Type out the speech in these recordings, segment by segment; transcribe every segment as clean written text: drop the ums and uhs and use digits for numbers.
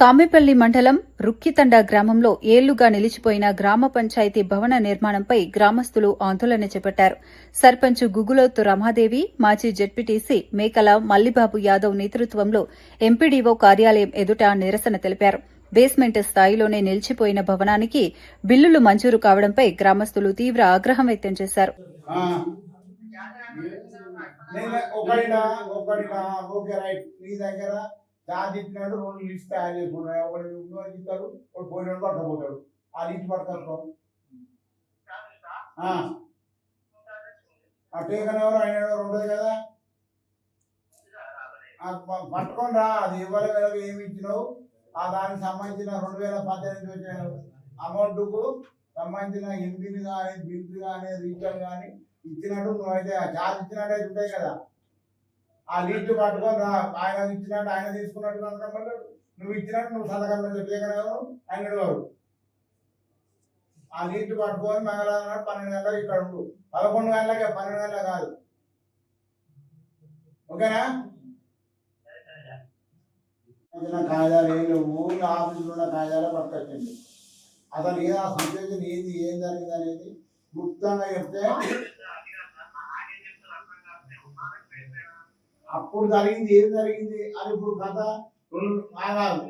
కామెపల్లి మండలం రుక్కితండ గ్రామంలో ఏళ్లుగా నిలిచిపోయిన గ్రామ పంచాయతీ భవన నిర్మాణంపై గ్రామస్తులు ఆందోళన చేపట్టారు. సర్పంచ్ గుగులోత్తు రమాదేవి, మాజీ జెడ్పీటీసీ మేకల మల్లిబాబు యాదవ్ నేతృత్వంలో ఎంపీడీఓ కార్యాలయం ఎదుట నిరసన తెలిపారు. బేస్మెంట్ స్థాయిలోనే నిలిచిపోయిన భవనానికి బిల్లులు మంజూరు కావడంపై గ్రామస్తులు తీవ్ర ఆగ్రహం వ్యక్తం చేశారు. చార్జ్ ఇచ్చినాడు 2 లిస్ట్ తయారు చేసుకున్నాడు. ఒకటి ఉన్నవారికి ఇస్తారు, ఒకటి పోయినాడు పట్టుకపోతాడు. ఆ లిస్ట్ పట్టుకోరు ఆ టేకన్ ఎవరు ఆయన ఎవరు ఉండదు కదా, పట్టుకొని రా. అది ఎవరు ఏమి ఇచ్చినావు, ఆ దానికి సంబంధించిన 2018 వచ్చిన అమౌంట్కు సంబంధించిన ఎంపీలు కానీ బిల్లు కానీ రీఛార్జ్ కానీ ఇచ్చినట్టు నువ్వైతే చార్జ్ ఇచ్చినట్టు అయితే ఉంటాయి కదా, ఆ లిస్ట్ పట్టుకొని రా. ఆయన ఇచ్చినట్టు ఆయన తీసుకున్నట్టు నువ్వు ఇచ్చినట్టు నువ్వు సంతకం పెట్టగలవు. ఆయన వారు ఆ లిస్ట్ పట్టుకొని మంగళవారం నాడు 12 గంటలకు ఇక్కడ ఉండు. 11 గంటలకే, 12 గంటలకు కాదు. ఓకేనా? కాగితాలు ఏం లేవు, ఊళ్ళో ఆఫీసులో ఉన్న కాగితాలు పట్టుకొచ్చింది. అసలు ఏ ఆ సిచ్యువేషన్ ఏంది, ఏం జరిగింది అనేది గుప్తంగా చెప్తే అప్పుడు జరిగింది ఏం జరిగింది అది ఇప్పుడు కథ ఆగాలి.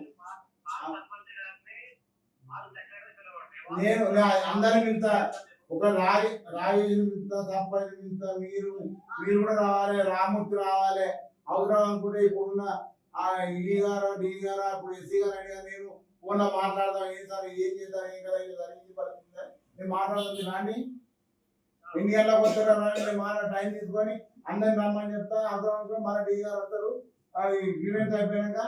నేను అందరిని పిలుతా, ఒక రాజేష్ పిలుతా, సర్పంచ్ పిలుతా, మీరు కూడా రావాలి, రామూర్తి రావాలి. అవసరం అనుకుంటే ఇప్పుడున్న ఈ గారు డి గారు ఇప్పుడు ఎస్సీ గారు అడిగారు, నేను ఫోన్లో మాట్లాడదాం. ఏం సార్ ఏం చేద్దాం, ఏం కదా జరిగింది పరిస్థితి నేను మాట్లాడుతుంది. కానీ ఎన్ని గంటలకు వస్తారో నేను టైం తీసుకొని అందరిని రమ్మని చెప్తా. అవసరం మన డి గారు వస్తారు. అది ఈవెంట్ అయిపోయాక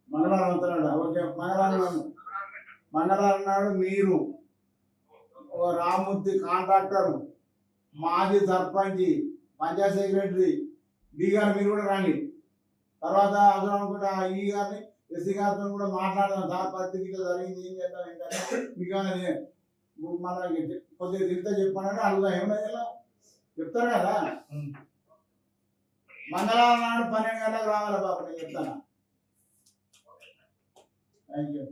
మంగళవారం వస్తాడు. ఓకే, మంగళవారం నాడు మీరు రామూర్తి కాంట్రాక్టర్, మాజీ సర్పంచ్, పంచాయత్ సెక్రటరీ డి గారు మీరు కూడా రండి. తర్వాత అవసరం అనుకుంటే ఈ గారిని ఎస్సీ గారితో కూడా మాట్లాడదాం. సార్ పరిస్థితి జరిగింది, ఏం చేద్దాం ఏంటంటే మీకు మన కొద్దిగా తిరిగితే చెప్పానంటే అడుగుదాం. ఏమన్నా చెప్తారు కదా. మంగళవారం నాడు 12 గంటలకు రావాలి బాబు, నేను చెప్తాను. Thank you.